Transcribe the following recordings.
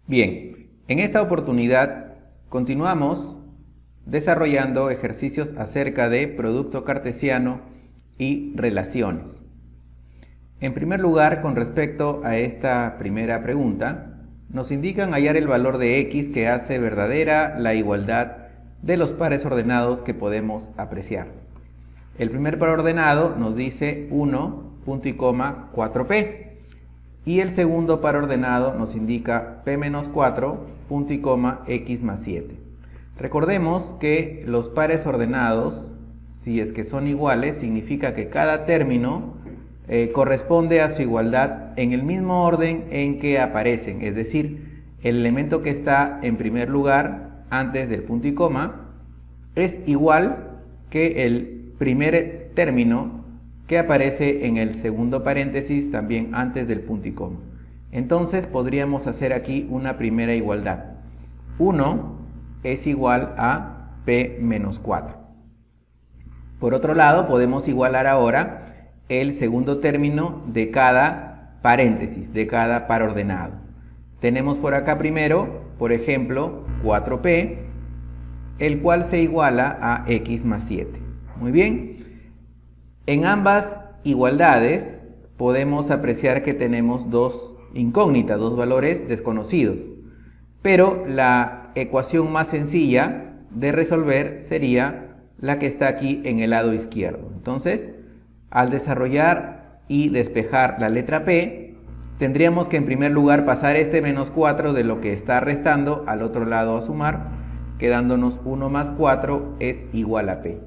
Bien, en esta oportunidad continuamos desarrollando ejercicios acerca de producto cartesiano y relaciones. En primer lugar, con respecto a esta primera pregunta, nos indican hallar el valor de x que hace verdadera la igualdad de los pares ordenados que podemos apreciar. El primer par ordenado nos dice 1, punto y coma, 4p. Y el segundo par ordenado nos indica p menos 4, punto y coma, x más 7. Recordemos que los pares ordenados, si es que son iguales, significa que cada término corresponde a su igualdad en el mismo orden en que aparecen. Es decir, el elemento que está en primer lugar, antes del punto y coma, es igual que el primer término que aparece en el segundo paréntesis también antes del punto y coma. Entonces podríamos hacer aquí una primera igualdad. 1 es igual a p menos 4. Por otro lado, podemos igualar ahora el segundo término de cada paréntesis, de cada par ordenado. Tenemos por acá primero, por ejemplo, 4p, el cual se iguala a x más 7. Muy bien. En ambas igualdades podemos apreciar que tenemos dos incógnitas, dos valores desconocidos. Pero la ecuación más sencilla de resolver sería la que está aquí en el lado izquierdo. Entonces, al desarrollar y despejar la letra P, tendríamos que en primer lugar pasar este menos 4 de lo que está restando al otro lado a sumar, quedándonos 1 más 4 es igual a P.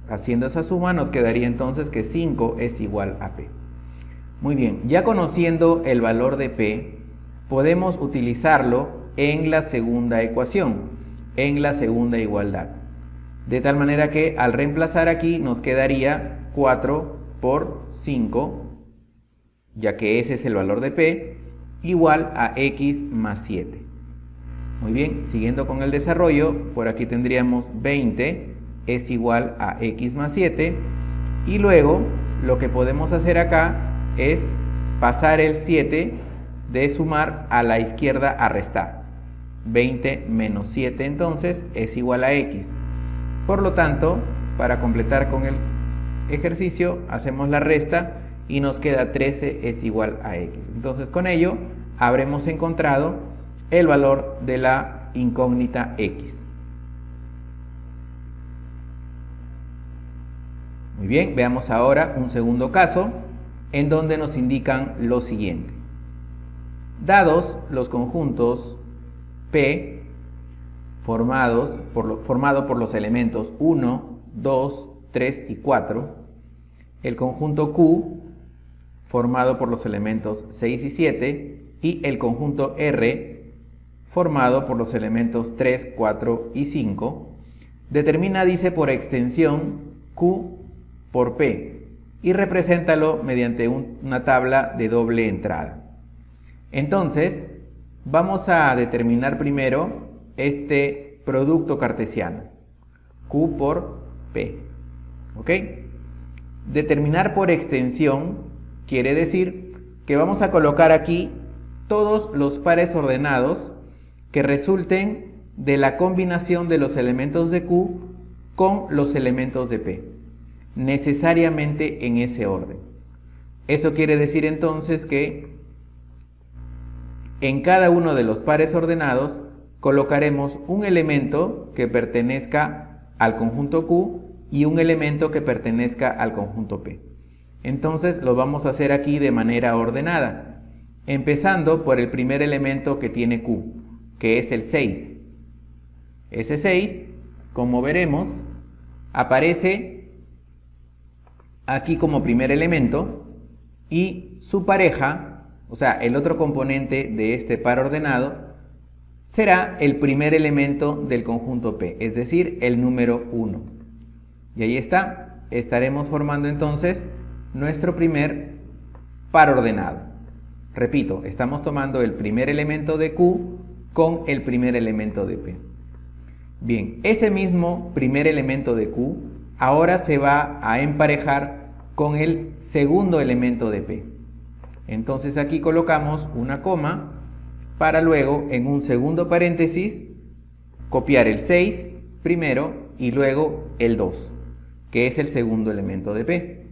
Haciendo esa suma nos quedaría entonces que 5 es igual a P. Muy bien, ya conociendo el valor de P, podemos utilizarlo en la segunda ecuación, en la segunda igualdad. De tal manera que al reemplazar aquí nos quedaría 4 por 5, ya que ese es el valor de P, igual a x más 7. Muy bien, siguiendo con el desarrollo, por aquí tendríamos 20 es igual a x más 7, y luego lo que podemos hacer acá es pasar el 7 de sumar a la izquierda a restar. 20 menos 7 entonces es igual a x. Por lo tanto, para completar con el ejercicio, hacemos la resta y nos queda 13 es igual a x. Entonces con ello habremos encontrado el valor de la incógnita x. Muy bien, veamos ahora un segundo caso en donde nos indican lo siguiente. Dados los conjuntos P formado por los elementos 1, 2, 3 y 4, el conjunto Q formado por los elementos 6 y 7 y el conjunto R formado por los elementos 3, 4 y 5, determina, dice, por extensión Q por P y represéntalo mediante una tabla de doble entrada. Entonces, vamos a determinar primero este producto cartesiano, Q por P. ¿Ok? Determinar por extensión quiere decir que vamos a colocar aquí todos los pares ordenados que resulten de la combinación de los elementos de Q con los elementos de P, necesariamente en ese orden. Eso quiere decir entonces que en cada uno de los pares ordenados colocaremos un elemento que pertenezca al conjunto Q y un elemento que pertenezca al conjunto P. Entonces lo vamos a hacer aquí de manera ordenada, empezando por el primer elemento que tiene Q, que es el 6. Ese 6, como veremos, aparece aquí como primer elemento y su pareja, o sea, el otro componente de este par ordenado, será el primer elemento del conjunto P, es decir, el número 1. Y ahí está, estaremos formando entonces nuestro primer par ordenado. Repito, estamos tomando el primer elemento de Q con el primer elemento de P. Bien, ese mismo primer elemento de Q ahora se va a emparejar con el segundo elemento de P. Entonces aquí colocamos una coma para luego en un segundo paréntesis copiar el 6 primero y luego el 2, que es el segundo elemento de P.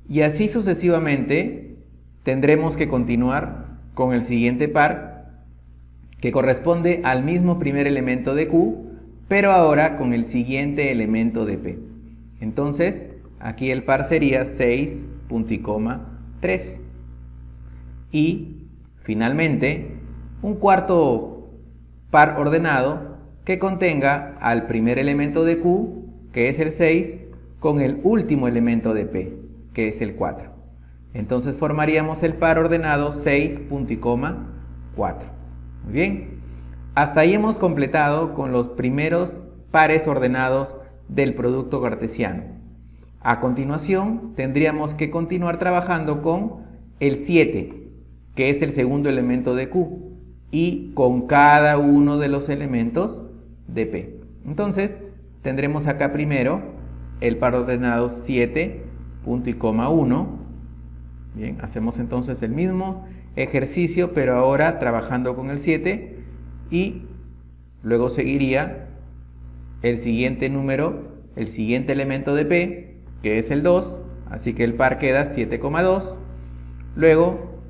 Y así sucesivamente tendremos que continuar con el siguiente par, que corresponde al mismo primer elemento de Q, pero ahora con el siguiente elemento de P. Entonces, aquí el par sería 6, punto y coma, 3. Y, finalmente, un cuarto par ordenado que contenga al primer elemento de Q, que es el 6, con el último elemento de P, que es el 4. Entonces formaríamos el par ordenado 6, punto y coma, 4. Muy bien. Hasta ahí hemos completado con los primeros pares ordenados del producto cartesiano. A continuación tendríamos que continuar trabajando con el 7, que es el segundo elemento de Q, y con cada uno de los elementos de P. Entonces tendremos acá primero el par ordenado 7, punto y coma 1. Bien, hacemos entonces el mismo ejercicio, pero ahora trabajando con el 7, y luego seguiría el siguiente número, el siguiente elemento de P, que es el 2, así que el par queda 7,2. Luego,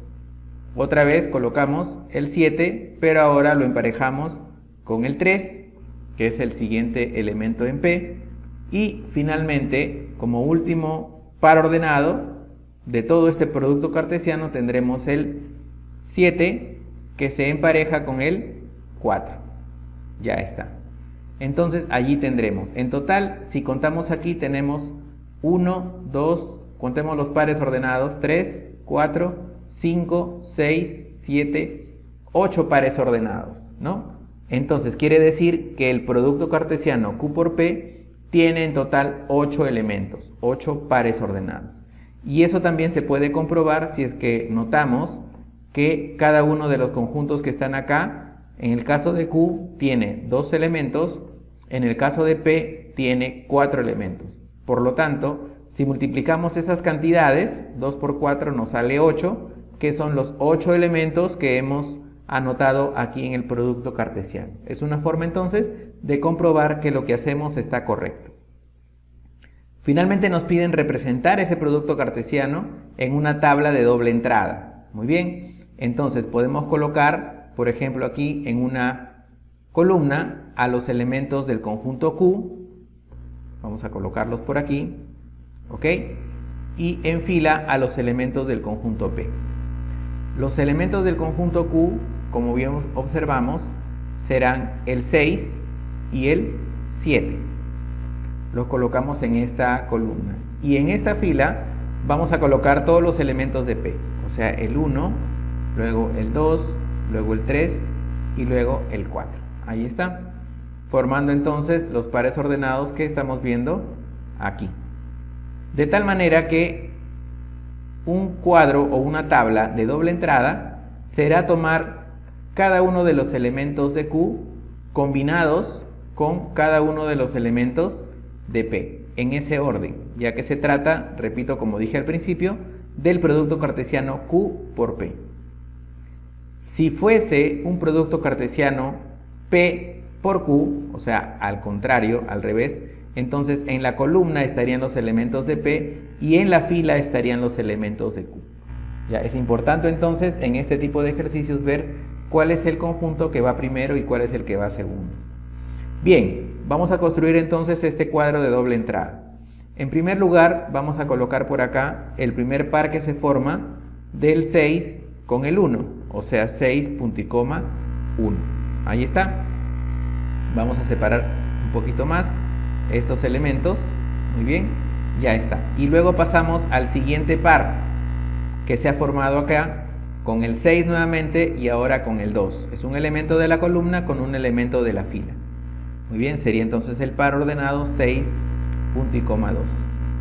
otra vez colocamos el 7, pero ahora lo emparejamos con el 3, que es el siguiente elemento en P, y finalmente, como último par ordenado de todo este producto cartesiano, tendremos el 7, que se empareja con el 4. Ya está. Entonces allí tendremos, en total, si contamos aquí, tenemos 1, 2, contemos los pares ordenados, 3, 4, 5, 6, 7, 8 pares ordenados, ¿no? Entonces quiere decir que el producto cartesiano Q por P tiene en total 8 elementos, 8 pares ordenados. Y eso también se puede comprobar si es que notamos que cada uno de los conjuntos que están acá, en el caso de Q tiene 2 elementos, en el caso de P tiene 4 elementos. Por lo tanto, si multiplicamos esas cantidades, 2 por 4 nos sale 8, que son los 8 elementos que hemos anotado aquí en el producto cartesiano. Es una forma entonces de comprobar que lo que hacemos está correcto. Finalmente nos piden representar ese producto cartesiano en una tabla de doble entrada. Muy bien, entonces podemos colocar, por ejemplo, aquí en una columna a los elementos del conjunto Q. Vamos a colocarlos por aquí, ¿ok? Y en fila a los elementos del conjunto P. Los elementos del conjunto Q, como bien observamos, serán el 6 y el 7. Los colocamos en esta columna. Y en esta fila vamos a colocar todos los elementos de P. O sea, el 1, luego el 2, luego el 3 y luego el 4. Ahí está. Formando entonces los pares ordenados que estamos viendo aquí. De tal manera que un cuadro o una tabla de doble entrada será tomar cada uno de los elementos de Q combinados con cada uno de los elementos de P, en ese orden, ya que se trata, repito como dije al principio, del producto cartesiano Q por P. Si fuese un producto cartesiano P por Q, o sea, al contrario, al revés, entonces en la columna estarían los elementos de P y en la fila estarían los elementos de Q. Ya es importante entonces en este tipo de ejercicios ver cuál es el conjunto que va primero y cuál es el que va segundo. Bien, vamos a construir entonces este cuadro de doble entrada. En primer lugar vamos a colocar por acá el primer par que se forma del 6 con el 1, o sea 6 punto y coma 1. Ahí está. Vamos a separar un poquito más estos elementos. Muy bien, ya está. Y luego pasamos al siguiente par que se ha formado acá con el 6 nuevamente y ahora con el 2. Es un elemento de la columna con un elemento de la fila. Muy bien, sería entonces el par ordenado 6 punto y coma 2.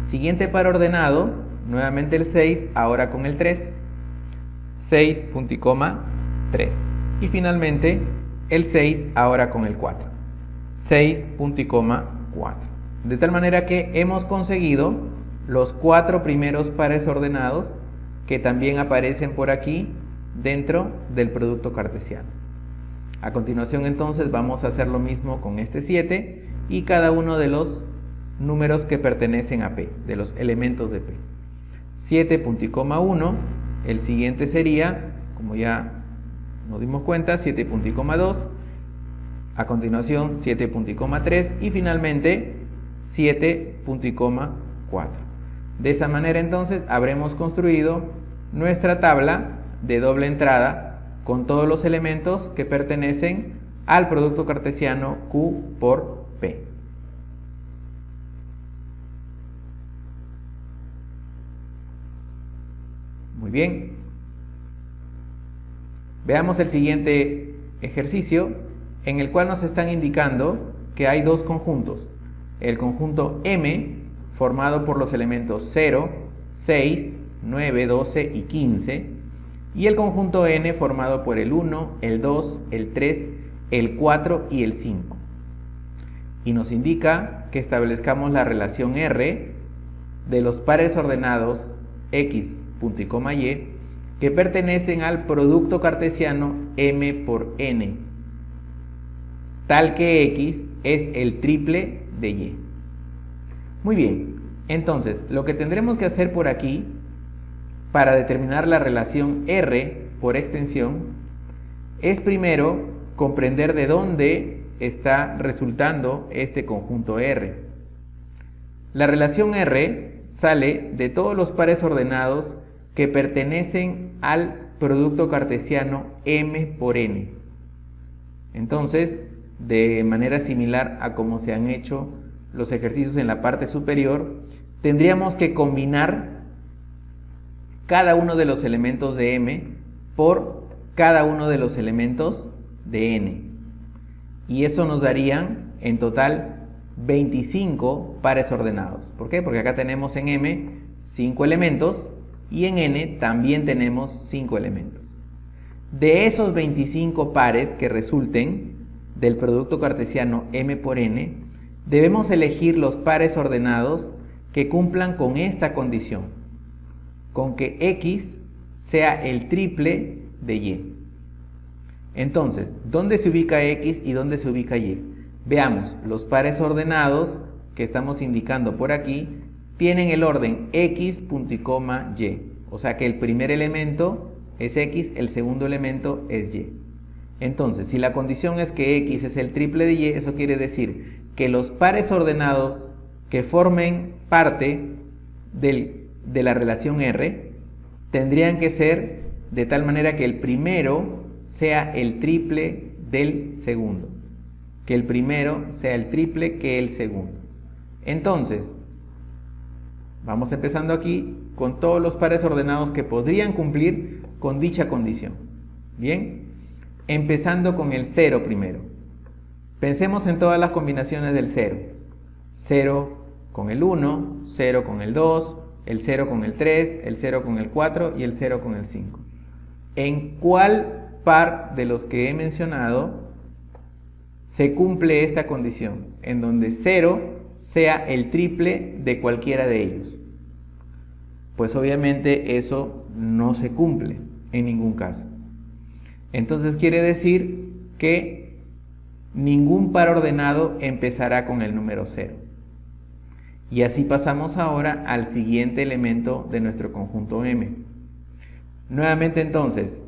Siguiente par ordenado, nuevamente el 6, ahora con el 3. 6 punto y coma 3. Y finalmente el 6 ahora con el 4. 6 punto y coma 4. De tal manera que hemos conseguido los 4 primeros pares ordenados que también aparecen por aquí dentro del producto cartesiano. A continuación entonces vamos a hacer lo mismo con este 7 y cada uno de los números que pertenecen a P, de los elementos de P. 7 punto y coma 1, el siguiente sería, como ya nos dimos cuenta, 7 punto y coma 2, a continuación 7 punto y coma 3 y finalmente 7 punto y coma 4. De esa manera entonces habremos construido nuestra tabla de doble entrada con todos los elementos que pertenecen al producto cartesiano Q por P. Muy bien. Veamos el siguiente ejercicio en el cual nos están indicando que hay dos conjuntos. El conjunto M, formado por los elementos 0, 6, 9, 12 y 15, y el conjunto N, formado por el 1, el 2, el 3, el 4 y el 5. Y nos indica que establezcamos la relación R de los pares ordenados X, punto y coma Y, que pertenecen al producto cartesiano M por N, tal que X es el triple de Y. Muy bien, entonces lo que tendremos que hacer por aquí para determinar la relación R por extensión es primero comprender de dónde está resultando este conjunto R. La relación R sale de todos los pares ordenados que pertenecen al producto cartesiano M por N. Entonces, de manera similar a como se han hecho los ejercicios en la parte superior, tendríamos que combinar cada uno de los elementos de M por cada uno de los elementos de N. Y eso nos darían en total 25 pares ordenados. ¿Por qué? Porque acá tenemos en M 5 elementos y en N también tenemos 5 elementos. De esos 25 pares que resulten del producto cartesiano M por N, debemos elegir los pares ordenados que cumplan con esta condición, con que X sea el triple de Y. Entonces, ¿dónde se ubica X y dónde se ubica Y? Veamos, los pares ordenados que estamos indicando por aquí tienen el orden X, punto y coma, Y. O sea que el primer elemento es X, el segundo elemento es Y. Entonces, si la condición es que X es el triple de Y, eso quiere decir que los pares ordenados que formen parte de la relación R tendrían que ser de tal manera que el primero sea el triple del segundo. Que el primero sea el triple que el segundo. Entonces, vamos empezando aquí con todos los pares ordenados que podrían cumplir con dicha condición. Bien, empezando con el 0 primero. Pensemos en todas las combinaciones del 0. 0 con el 1, 0 con el 2, el 0 con el 3, el 0 con el 4 y el 0 con el 5. ¿En cuál par de los que he mencionado se cumple esta condición? En donde 0 sea el triple de cualquiera de ellos. Pues obviamente eso no se cumple en ningún caso. Entonces quiere decir que ningún par ordenado empezará con el número 0. Y así pasamos ahora al siguiente elemento de nuestro conjunto M. Nuevamente entonces,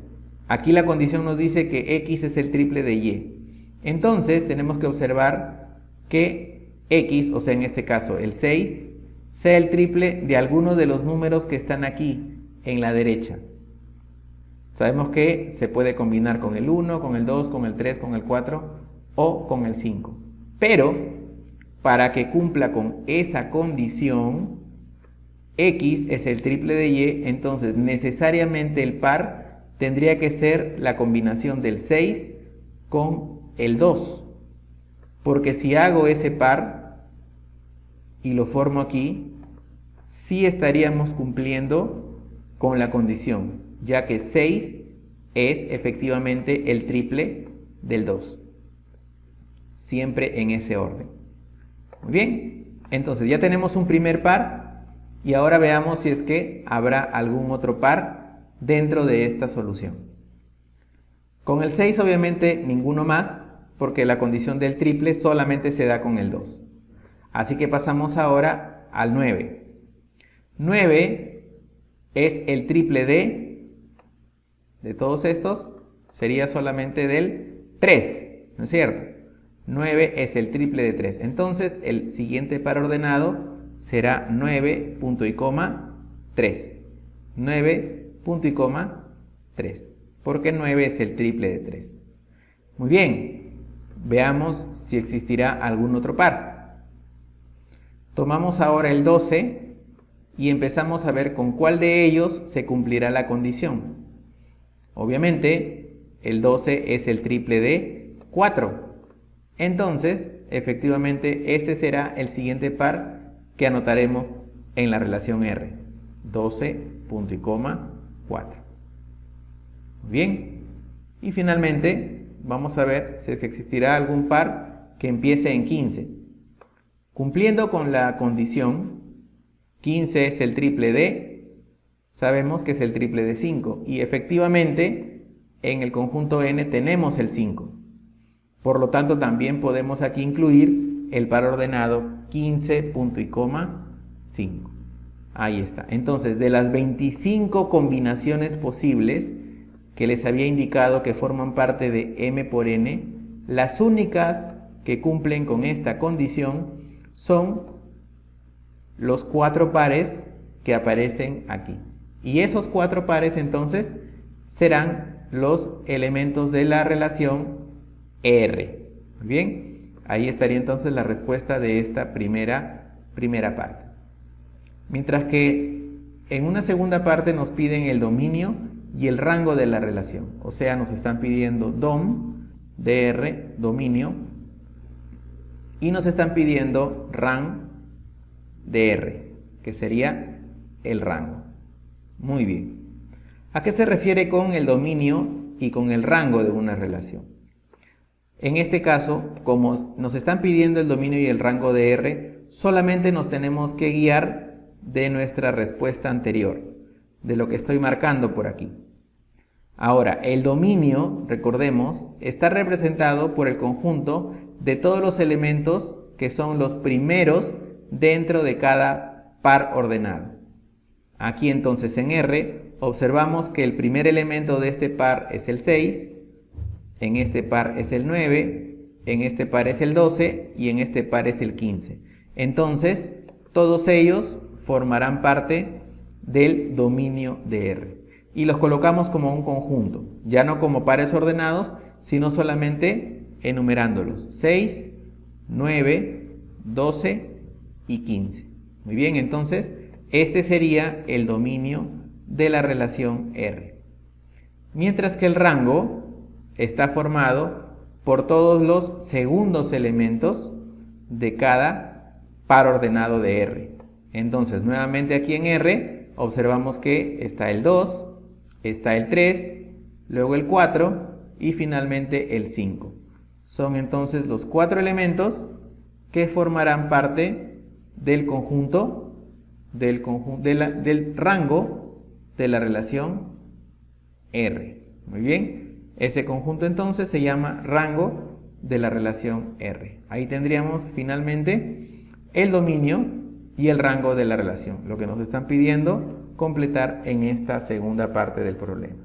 aquí la condición nos dice que X es el triple de Y. Entonces tenemos que observar que X, o sea en este caso el 6, sea el triple de alguno de los números que están aquí en la derecha. Sabemos que se puede combinar con el 1, con el 2, con el 3, con el 4 o con el 5. Pero para que cumpla con esa condición, X es el triple de Y, entonces necesariamente el par tendría que ser la combinación del 6 con el 2. Porque si hago ese par y lo formo aquí, sí estaríamos cumpliendo con la condición, ya que 6 es efectivamente el triple del 2. Siempre en ese orden. Muy bien, entonces ya tenemos un primer par y ahora veamos si es que habrá algún otro par dentro de esta solución. Con el 6 obviamente ninguno más, porque la condición del triple solamente se da con el 2. Así que pasamos ahora al 9. 9 es el triple de todos estos, sería solamente del 3, ¿no es cierto? 9 es el triple de 3. Entonces el siguiente par ordenado será 9 punto y coma 3. 9 punto y coma 3. Porque 9 es el triple de 3. Muy bien, veamos si existirá algún otro par. Tomamos ahora el 12 y empezamos a ver con cuál de ellos se cumplirá la condición. Obviamente, el 12 es el triple de 4. Entonces, efectivamente, ese será el siguiente par que anotaremos en la relación R. 12 punto y coma 4. Bien, y finalmente vamos a ver si existirá algún par que empiece en 15. Cumpliendo con la condición, 15 es el triple de, sabemos que es el triple de 5, y efectivamente en el conjunto N tenemos el 5. Por lo tanto, también podemos aquí incluir el par ordenado 15 punto y coma 5. Ahí está. Entonces, de las 25 combinaciones posibles que les había indicado que forman parte de M por N, las únicas que cumplen con esta condición son los 4 pares que aparecen aquí. Y esos 4 pares entonces serán los elementos de la relación R. Muy bien, ahí estaría entonces la respuesta de esta primera parte. Mientras que en una segunda parte nos piden el dominio y el rango de la relación. O sea, nos están pidiendo dom, dr, dominio, y nos están pidiendo ran, dr, que sería el rango. Muy bien. ¿A qué se refiere con el dominio y con el rango de una relación? En este caso, como nos están pidiendo el dominio y el rango de R, solamente nos tenemos que guiar de nuestra respuesta anterior, de lo que estoy marcando por aquí. Ahora, el dominio, recordemos, está representado por el conjunto de todos los elementos que son los primeros dentro de cada par ordenado. Aquí entonces en R observamos que el primer elemento de este par es el 6, en este par es el 9, en este par es el 12 y en este par es el 15. Entonces, todos ellos formarán parte del dominio de R. Y los colocamos como un conjunto, ya no como pares ordenados, sino solamente enumerándolos. 6, 9, 12 y 15. Muy bien, entonces, este sería el dominio de la relación R. Mientras que el rango está formado por todos los segundos elementos de cada par ordenado de R. Entonces, nuevamente aquí en R, observamos que está el 2, está el 3, luego el 4 y finalmente el 5. Son entonces los 4 elementos que formarán parte del conjunto, del rango de la relación R. Muy bien, ese conjunto entonces se llama rango de la relación R. Ahí tendríamos finalmente el dominio y el rango de la relación, lo que nos están pidiendo completar en esta segunda parte del problema.